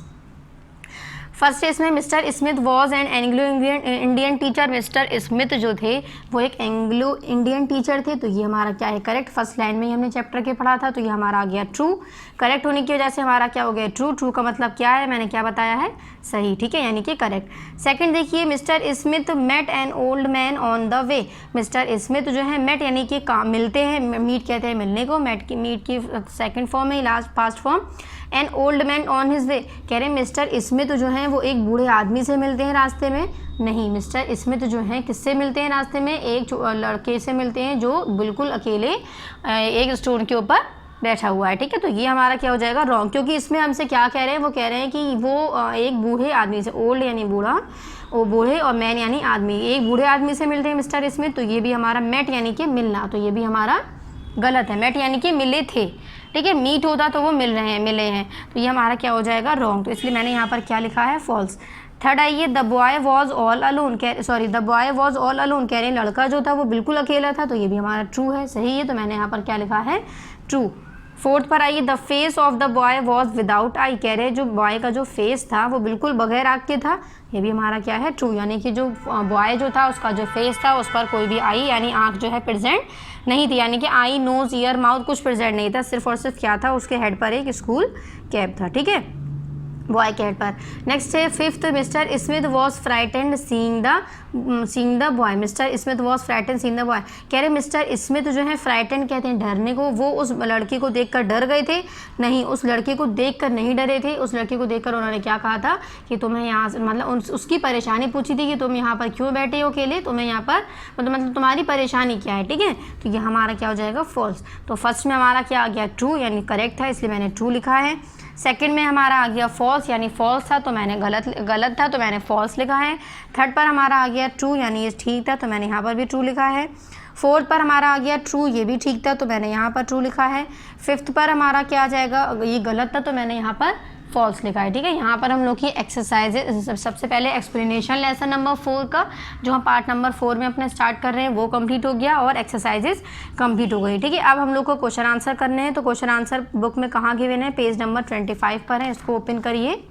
Speaker 1: फर्स्ट है इसमें mister Smith was an Anglo Indian teacher. Mister Smith जो थे वो एक एंग्लो इंडियन टीचर थे, तो ये हमारा क्या है करेक्ट। फर्स्ट लाइन में ही हमने चैप्टर के पढ़ा था, तो ये हमारा आ गया ट्रू। करेक्ट होने की वजह से हमारा क्या हो गया ट्रू। ट्रू का मतलब क्या है, मैंने क्या बताया है, सही, ठीक है, यानी कि करेक्ट। सेकंड देखिए, mister Smith met an old man on the way. Mister Smith जो है मेट यानी कि मिलते हैं, मीट कहते हैं मिलने को, मीट की सेकंड फॉर्म है, last fast form an old man on his वे। कह रहे हैं मिस्टर स्मिथ जो हैं वो एक बूढ़े आदमी से मिलते हैं रास्ते में, नहीं, मिस्टर स्मिथ जो हैं किससे मिलते हैं रास्ते में, एक लड़के से मिलते हैं जो बिल्कुल अकेले एक स्टोन के ऊपर बैठा हुआ है, ठीक है। तो ये हमारा क्या हो जाएगा रॉन्ग, क्योंकि इसमें हमसे क्या कह रहे हैं, वो कह रहे हैं कि वो एक बूढ़े आदमी से, ओल्ड यानी बूढ़ा, वो बूढ़े, और मैन यानी आदमी, एक बूढ़े आदमी से मिलते हैं मिस्टर स्मिथ, तो ये भी हमारा मेट यानी कि मिलना, तो ये भी हमारा गलत है। मेट यानी कि मिले थे, ठीक है, मीट होता तो वो मिले हैं, तो ये हमारा क्या हो जाएगा रॉन्ग, तो इसलिए मैंने यहाँ पर क्या लिखा है फॉल्स। थर्ड आइए, the boy was all alone, the boy was all alone, कह रहे हैं लड़का जो था वो बिल्कुल अकेला था, तो ये भी हमारा ट्रू है, सही है, तो मैंने यहाँ पर क्या लिखा है ट्रू। फोर्थ पर आइए, the face of the boy was without आई, कह रहे हैं जो बॉय का जो फेस था वो बिल्कुल बगैर आँख के था, ये भी हमारा क्या है ट्रू, यानी कि जो बॉय जो था उसका जो फेस था उस पर कोई भी आई यानी आँख जो है प्रेजेंट नहीं थी, यानी कि आई, नोज, ईयर, माउथ कुछ प्रेजेंट नहीं था, सिर्फ और सिर्फ क्या था उसके हेड पर एक स्कूल कैप था, ठीक है, बॉय के हेड पर। नेक्स्ट है fifth, mister Smith was frightened seeing the boy. Mister Smith was frightened seeing the boy, कह रहे मिस्टर स्मिथ जो है फ्राइटेंड कहते हैं डरने को, वो उस लड़के को देखकर डर गए थे, नहीं, उस लड़के को देखकर नहीं डरे थे, उस लड़के को देखकर उन्होंने क्या कहा था कि तुम्हें यहाँ से मतलब उसकी परेशानी पूछी थी कि तुम यहाँ पर क्यों बैठे हो अकेले, तुम्हें यहाँ पर मतलब तुम्हारी परेशानी क्या है, ठीक है, तो ये हमारा क्या हो जाएगा फॉल्स। तो फर्स्ट में हमारा क्या आ गया ट्रू यानी करेक्ट था, इसलिए मैंने ट्रू लिखा है। सेकंड में हमारा आ गया फॉल्स यानी फॉल्स था, तो मैंने गलत था, तो मैंने फॉल्स लिखा है। थर्ड पर हमारा आ गया ट्रू यानी ये ठीक था, तो मैंने यहाँ पर भी ट्रू लिखा है। फोर्थ पर हमारा आ गया ट्रू, ये भी ठीक था, तो मैंने यहाँ पर ट्रू लिखा है। फिफ्थ पर हमारा क्या आ जाएगा, ये गलत था, तो मैंने यहाँ पर फॉल्स लिखा है, ठीक है। यहाँ पर हम लोग की एक्सरसाइजेज, सबसे पहले एक्सप्लेनेशन लेसन नंबर 4 का जो हम पार्ट नंबर 4 में अपने स्टार्ट कर रहे हैं वो कंप्लीट हो गया, और एक्सरसाइजेज कंप्लीट हो गई, ठीक है। अब हम लोग को क्वेश्चन आंसर करने हैं, तो क्वेश्चन आंसर बुक में कहाँ गिवन है, पेज नंबर 25 पर है, इसको ओपन करिए।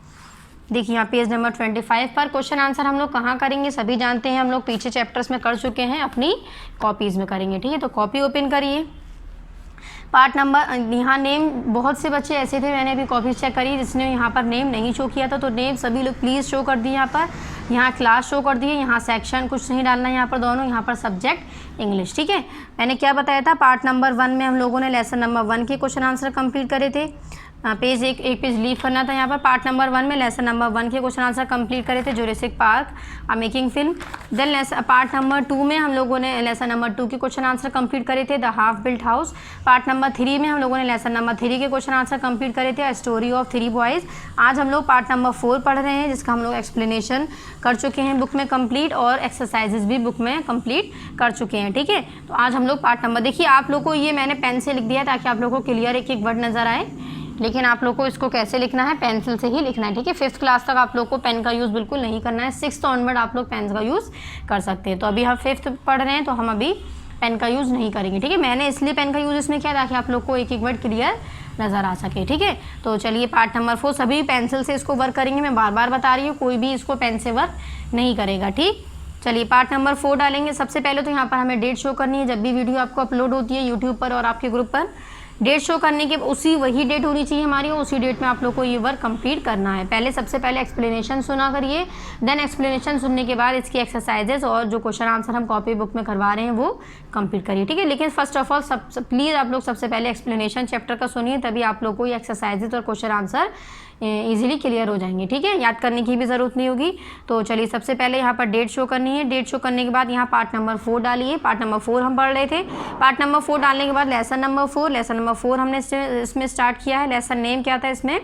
Speaker 1: देखिए यहाँ पेज नंबर 25 पर क्वेश्चन आंसर हम लोग कहाँ करेंगे, सभी जानते हैं, हम लोग पीछे चैप्टर्स में कर चुके हैं, अपनी कॉपीज़ में करेंगे, ठीक है। तो कॉपी ओपन करिए। पार्ट नंबर, यहाँ नेम बहुत से बच्चे ऐसे थे, मैंने अभी कॉपी चेक करी जिसने यहाँ पर नेम नहीं शो किया था, तो नेम सभी लोग प्लीज़ शो कर दिए, यहाँ पर यहाँ क्लास शो कर दिए, यहाँ सेक्शन कुछ नहीं डालना है, यहाँ पर दोनों, यहाँ पर सब्जेक्ट इंग्लिश, ठीक है। मैंने क्या बताया था, पार्ट नंबर 1 में हम लोगों ने लेसन नंबर 1 के क्वेश्चन आंसर कंप्लीट करे थे, पेज एक पेज लीव करना था यहाँ पर। पार्ट नंबर 1 में लेसन नंबर 1 के क्वेश्चन आंसर कंप्लीट करे थे, Jurassic Park, a making film. Then part number 2 में हम लोगों ने लेसन नंबर 2 के क्वेश्चन आंसर कंप्लीट करे थे, the half built house. Part number 3 में हम लोगों ने लेसन नंबर 3 के क्वेश्चन आंसर कंप्लीट करे थे, स्टोरी ऑफ 3 बॉयज़। आज हम लोग पार्ट नंबर 4 पढ़ रहे हैं, जिसका हम लोग एक्सप्लेनेशन कर चुके हैं बुक में कंप्लीट, और एक्सरसाइजेज भी बुक में कंप्लीट कर चुके हैं, ठीक है। तो आज हम लोग पार्ट नंबर, देखिए आप लोग को ये मैंने पेन से लिख दिया ताकि आप लोग को क्लियर एक एक वर्ड नज़र आए, लेकिन आप लोग को इसको कैसे लिखना है, पेंसिल से ही लिखना है, ठीक है। 5th क्लास तक आप लोग को पेन का यूज़ बिल्कुल नहीं करना है, 6th ऑनवर्ड आप लोग पेन का यूज़ कर सकते हैं। तो अभी हम 5th पढ़ रहे हैं, तो हम अभी पेन का यूज़ नहीं करेंगे, ठीक है। मैंने इसलिए पेन का यूज़ इसमें किया ताकि आप लोग को एक एक वर्ड क्लियर नज़र आ सके, ठीक है। तो चलिए पार्ट नंबर 4 सभी पेंसिल से इसको वर्क करेंगे, मैं बार बार बता रही हूँ, कोई भी इसको पेन से वर्क नहीं करेगा, ठीक। चलिए पार्ट नंबर 4 डालेंगे। सबसे पहले तो यहाँ पर हमें डेट शो करनी है, जब भी वीडियो आपको अपलोड होती है यूट्यूब पर और आपके ग्रुप पर, डेट शो करने के वही डेट होनी चाहिए हमारी, और उसी डेट में आप लोग को ये वर्क कंप्लीट करना है। पहले सबसे पहले एक्सप्लेनेशन सुना करिए, देन एक्सप्लेनेशन सुनने के बाद इसकी एक्सरसाइजेज और जो क्वेश्चन आंसर हम कॉपी बुक में करवा रहे हैं वो कंप्लीट करिए, ठीक है। लेकिन फर्स्ट ऑफ ऑल प्लीज़ आप लोग सबसे पहले एक्सप्लेनेशन चैप्टर का सुनिए, तभी आप लोग को ये एक्सरसाइजेज और क्वेश्चन आंसर ईजिली क्लियर हो जाएंगे। ठीक है, याद करने की भी ज़रूरत नहीं होगी। तो चलिए सबसे पहले यहाँ पर डेट शो करनी है। डेट शो करने के बाद यहाँ पार्ट नंबर 4 डालिए। पार्ट नंबर 4 हम पढ़ रहे थे। पार्ट नंबर 4 डालने के बाद लेसन नंबर 4 हमने इसमें स्टार्ट किया है। लेसन नेम क्या था इसमें?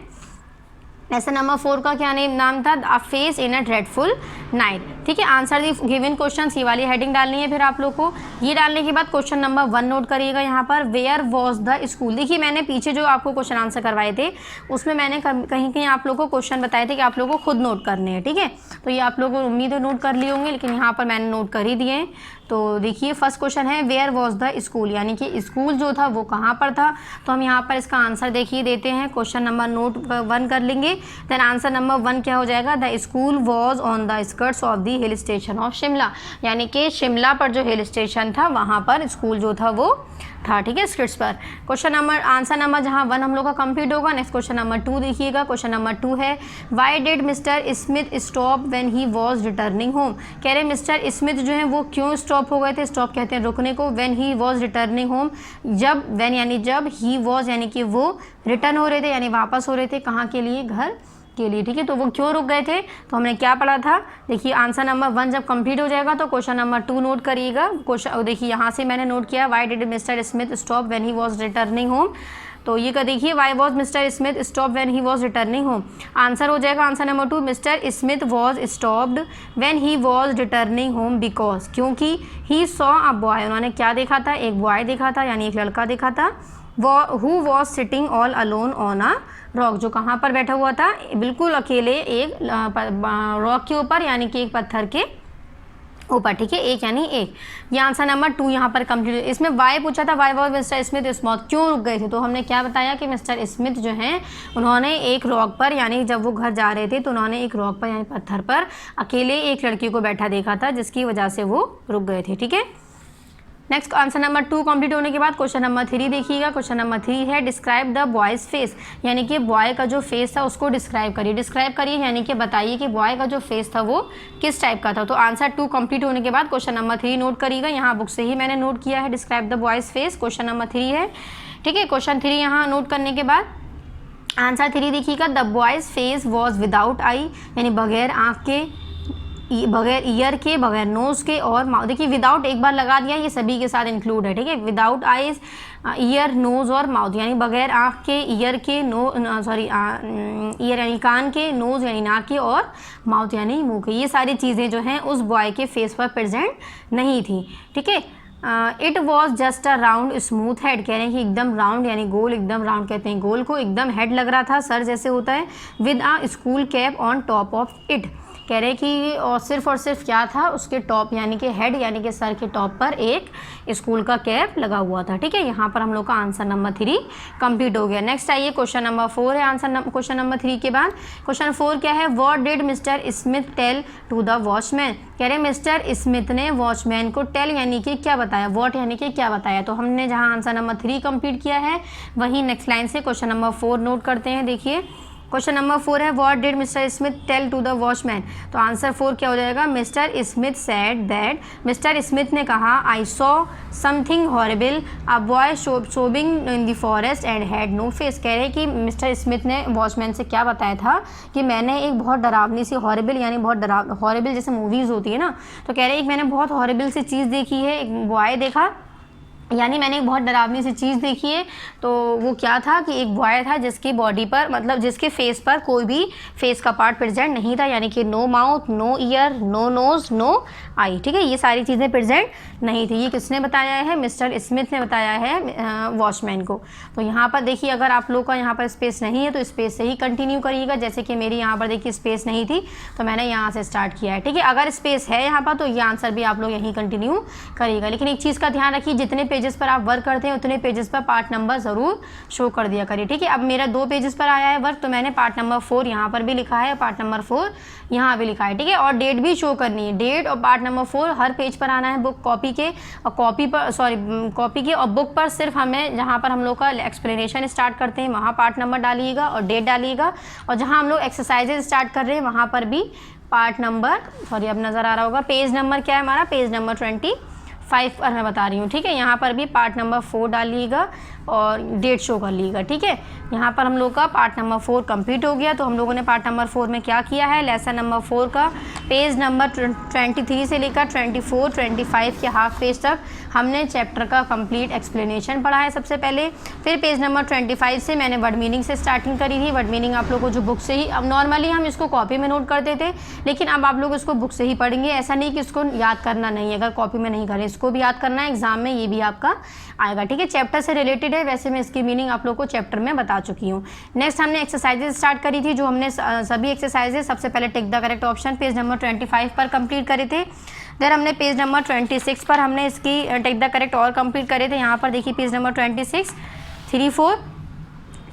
Speaker 1: लेसन नंबर 4 का क्या नाम था? अ face in a dreadful night. ठीक है, आंसर दी गिवन क्वेश्चन, ये वाली हेडिंग डालनी है फिर आप लोग को। ये डालने के बाद क्वेश्चन नंबर 1 नोट करिएगा यहाँ पर, वेयर वॉज द स्कूल। देखिए मैंने पीछे जो आपको क्वेश्चन आंसर करवाए थे उसमें मैंने कहीं कहीं आप लोग को क्वेश्चन बताए थे कि आप लोग को खुद नोट करने हैं। ठीक है, तो ये आप लोग को उम्मीद है नोट कर लिए होंगे, लेकिन यहाँ पर मैंने नोट कर ही दिए हैं। तो देखिए फर्स्ट क्वेश्चन है वेयर वॉज द स्कूल, यानी कि स्कूल जो था वो कहाँ पर था। तो हम यहाँ पर इसका आंसर देखिए देते हैं। क्वेश्चन नंबर नोट 1 कर लेंगे। देन आंसर नंबर 1 क्या हो जाएगा? The school was on the skirts of the hill station of Shimla, यानी कि शिमला पर जो हिल स्टेशन था वहाँ पर स्कूल जो था वो था। ठीक है, स्कर्ट्स पर। क्वेश्चन नंबर आंसर नंबर जहाँ 1 हम लोग का कंप्लीट होगा। नेक्स्ट क्वेश्चन नंबर 2 देखिएगा। क्वेश्चन नंबर 2 है why did mister Smith stop when he was returning home. कह रहे मिस्टर स्मिथ जो है वो क्यों स्टॉप हो गए थे? स्टॉप कहते हैं रुकने को। When he was returning home, जब, व्हेन यानी जब, ही वॉज यानी कि वो रिटर्न हो रहे थे, यानी वापस हो रहे थे। कहाँ के लिए? घर के लिए। ठीक है, तो वो क्यों रुक गए थे? तो हमने क्या पढ़ा था? देखिए आंसर नंबर 1 जब कंप्लीट हो जाएगा तो क्वेश्चन नंबर 2 नोट करिएगा। क्वेश्चन देखिए यहाँ से मैंने नोट किया, why did mister Smith stop when he was returning home. तो ये का देखिए why was mister Smith stop when he was returning home. Answer हो जाएगा answer number 2, mister Smith was stopped when he was returning home because, क्योंकि ही saw a boy, उन्होंने क्या देखा था? एक बॉय देखा था, यानी एक लड़का देखा था। Who was sitting all alone on a rock, जो कहाँ पर बैठा हुआ था? बिल्कुल अकेले एक रॉक के ऊपर, यानी कि एक पत्थर के ऊपर। ठीक है, एक यानी एक। ये आंसर नंबर 2 यहाँ पर कंप्लीट। इसमें वाई पूछा था, वाई वॉज मिस्टर स्मिथ स्मॉथ, क्यों रुक गए थे? तो हमने क्या बताया कि मिस्टर स्मिथ जो हैं उन्होंने एक रॉक पर, यानी जब वो घर जा रहे थे तो उन्होंने एक रॉक पर यानी पत्थर पर अकेले एक लड़की को बैठा देखा था, जिसकी वजह से वो रुक गए थे। ठीक है, नेक्स्ट आंसर नंबर 2 कंप्लीट होने के बाद क्वेश्चन नंबर 3 देखिएगा। क्वेश्चन नंबर 3 है डिस्क्राइब द बॉयज़ फेस, यानी कि बॉय का जो फेस था उसको डिस्क्राइब करिए। डिस्क्राइब करिए यानी कि बताइए कि बॉय का जो फेस था वो किस टाइप का था। तो आंसर 2 कंप्लीट होने के बाद क्वेश्चन नंबर 3 नोट करिएगा। यहाँ बुक से ही मैंने नोट किया है, describe the boys face question number 3 है। ठीक है, क्वेश्चन 3 यहाँ नोट करने के बाद आंसर 3 देखिएगा, the boys face was without आई, यानी बगैर आँख के, बगैर ईयर के, बगैर नोज़ के और माउथ। देखिए विदाउट एक बार लगा दिया, ये सभी के साथ इंक्लूड है। ठीक है, विदाउट आईज, ईयर, नोज़ और माउथ, यानी बगैर आँख के, ईयर के, ईयर यानी कान के, नोज़ यानी नाक के और माउथ यानी मुंह के। ये सारी चीज़ें जो हैं उस बॉय के फेस पर प्रेजेंट नहीं थी। ठीक है, it was just a round smooth head, कह रहे हैं कि एकदम राउंड यानी गोल, एकदम राउंड कहते हैं गोल को, एकदम हेड लग रहा था, सर जैसे होता है। With a school cap on top of it, कह रहे कि और सिर्फ क्या था उसके टॉप, यानी कि हेड यानी कि सर के टॉप पर एक स्कूल का कैप लगा हुआ था। ठीक है, यहाँ पर हम लोग का आंसर नंबर 3 कंप्लीट हो गया। नेक्स्ट आइए क्वेश्चन नंबर 4 है। आंसर क्वेश्चन नंबर 3 के बाद क्वेश्चन 4 क्या है? What did mister Smith tell to the watchman, कह रहे मिस्टर स्मिथ ने वॉचमैन को टेल यानी कि क्या बताया, व्हाट यानी कि क्या बताया। तो हमने जहाँ आंसर नंबर 3 कंप्लीट किया है वहीं नेक्स्ट लाइन से क्वेश्चन नंबर 4 नोट करते हैं। देखिए क्वेश्चन नंबर 4 है what did mister Smith tell to the watchman. तो आंसर 4 क्या हो जाएगा? Mr Smith said that, Mr Smith ने कहा I saw something horrible a boy sobbing in the forest and had no face. कह रहे हैं कि मिस्टर स्मिथ ने वॉचमैन से क्या बताया था कि मैंने एक बहुत डरावनी सी, हॉरिबल यानी बहुत हॉरिबल जैसे मूवीज़ होती है ना, तो कह रहे हैं कि मैंने बहुत हॉरिबल सी चीज़ देखी है, एक बॉय देखा, यानी मैंने एक बहुत डरावनी सी चीज़ देखी है। तो वो क्या था कि एक बॉय था जिसकी बॉडी पर, मतलब जिसके फेस पर कोई भी फेस का पार्ट प्रेजेंट नहीं था, यानी कि no mouth, no ear, no nose, no eye. ठीक है, ये सारी चीज़ें प्रेजेंट नहीं थी। ये किसने बताया है? मिस्टर स्मिथ ने बताया है वॉचमैन को। तो यहाँ पर देखिए अगर आप लोग का यहाँ पर स्पेस नहीं है तो स्पेस से ही कंटिन्यू करिएगा। जैसे कि मेरी यहाँ पर देखिए स्पेस नहीं थी तो मैंने यहाँ से स्टार्ट किया है। ठीक है, अगर स्पेस है यहाँ पर तो ये आंसर भी आप लोग यहीं कंटिन्यू करिएगा। लेकिन एक चीज़ का ध्यान रखिए, जितने पेजेस पर आप वर्क करते हैं उतने पेजेस पर पार्ट नंबर ज़रूर शो कर दिया करिए। ठीक है, अब मेरा 2 पेजेस पर आया है वर्क, तो मैंने पार्ट नंबर 4 यहाँ पर भी लिखा है, पार्ट नंबर 4 यहाँ भी लिखा है। ठीक है, और डेट भी शो करनी है, डेट और पार्ट नंबर 4 हर पेज पर आना है, बुक कॉपी के और कॉपी के और बुक पर सिर्फ हमें जहाँ पर हम लोग का एक्सप्लेनेशन स्टार्ट करते हैं वहाँ पार्ट नंबर डालिएगा और डेट डालिएगा, और जहाँ हम लोग एक्सरसाइजेज स्टार्ट कर रहे हैं वहाँ पर भी पार्ट नंबर, अब नज़र आ रहा होगा पेज नंबर क्या है हमारा, पेज नंबर 25 पर मैं बता रही हूँ। ठीक है, यहाँ पर भी पार्ट नंबर 4 डालिएगा और डेट शो कर लीजिएगा। ठीक है, यहाँ पर हम लोग का पार्ट नंबर 4 कंप्लीट हो गया। तो हम लोगों ने पार्ट नंबर 4 में क्या किया है, लेसन नंबर 4 का पेज नंबर 23 से लेकर 24, 25 के हाफ पेज तक हमने चैप्टर का कंप्लीट एक्सप्लेनेशन पढ़ा है सबसे पहले। फिर पेज नंबर 25 से मैंने वर्ड मीनिंग से स्टार्टिंग करी थी। वर्ड मीनिंग आप लोग को जो बुक से ही, अब नॉर्मली हम इसको कॉपी में नोट करते थे, लेकिन अब आप लोग इसको बुक से ही पढ़ेंगे। ऐसा नहीं कि इसको याद करना नहीं है, अगर कॉपी में नहीं करें, इसको भी याद करना है, एग्जाम में ये भी आपका आएगा। ठीक है, चैप्टर से रिलेटेड है, वैसे मैं इसकी मीनिंग आप लोग को चैप्टर में बता चुकी हूँ। नेक्स्ट हमने एक्सरसाइजेज स्टार्ट करी थी, जो हमने सभी एक्सरसाइजेज सबसे पहले tick the correct option page number 25 पर कंप्लीट करे थे। देन हमने पेज नंबर 26 पर हमने इसकी टिक द करेक्ट और कंप्लीट करे थे। यहाँ पर देखिए पेज नंबर 26, 3, 4।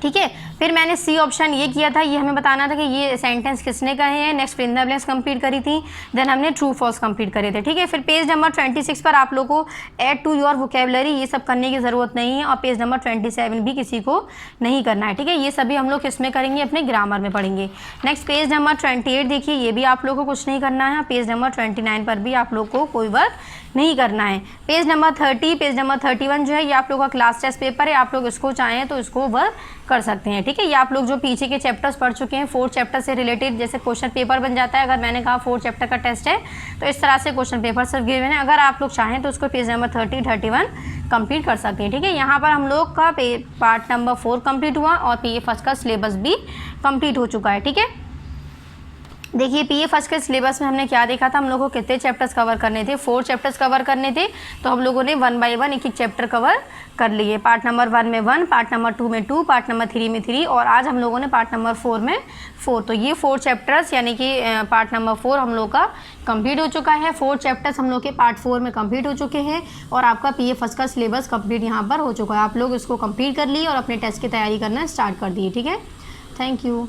Speaker 1: ठीक है, फिर मैंने सी ऑप्शन ये किया था, ये हमें बताना था कि ये सेंटेंस किसने कहे हैं। Next fill in the blanks complete करी थी। देन हमने ट्रू फॉल्स कंप्लीट करे थे। ठीक है, फिर पेज नंबर 26 पर आप लोगों को ऐड टू योर वोकेबलरी ये सब करने की ज़रूरत नहीं है, और पेज नंबर 27 भी किसी को नहीं करना है। ठीक है, ये सभी हम लोग किसमें करेंगे, अपने ग्रामर में पढ़ेंगे। नेक्स्ट पेज नंबर 28 देखिए, ये भी आप लोगों को कुछ नहीं करना है। पेज नंबर 29 पर भी आप लोग को कोई वर्क नहीं करना है। पेज नंबर 30, पेज नंबर 31 जो है ये आप लोगों का क्लास टेस्ट पेपर है, आप लोग इसको चाहें तो इसको वर्क कर सकते हैं। ठीक है, ये आप लोग जो पीछे के चैप्टर्स पढ़ चुके हैं, 4 चैप्टर से रिलेटेड जैसे क्वेश्चन पेपर बन जाता है। अगर मैंने कहा 4 चैप्टर का टेस्ट है, तो इस तरह से क्वेश्चन पेपर सब गिवन है। अगर आप लोग चाहें तो उसको पेज नंबर 30, 31 कंप्लीट कर सकते हैं। ठीक है, यहाँ पर हम लोग का पार्ट नंबर 4 कंप्लीट हुआ और PA फर्स्ट का सिलेबस भी कंप्लीट हो चुका है। ठीक है, देखिए PA फर्स्ट के सिलेबस में हमने क्या देखा था, हम लोगों को कितने चैप्टर्स कवर करने थे, 4 चैप्टर्स कवर करने थे। तो हम लोगों ने 1 बाय 1 एक एक चैप्टर कवर कर लिए। पार्ट नंबर 1 में 1, पार्ट नंबर 2 में 2, पार्ट नंबर 3 में 3, और आज हम लोगों ने पार्ट नंबर 4 में 4। तो ये 4 चैप्टर्स यानी कि पार्ट नंबर 4 हम लोग का कंप्लीट हो चुका है। 4 चैप्टर्स हम लोग के पार्ट 4 में कंप्लीट हो चुके हैं, और आपका PA फर्स्ट का सिलेबस कंप्लीट यहाँ पर हो चुका है। आप लोग इसको कंप्लीट कर लिए और अपने टेस्ट की तैयारी करना स्टार्ट कर दिए। ठीक है, थैंक यू।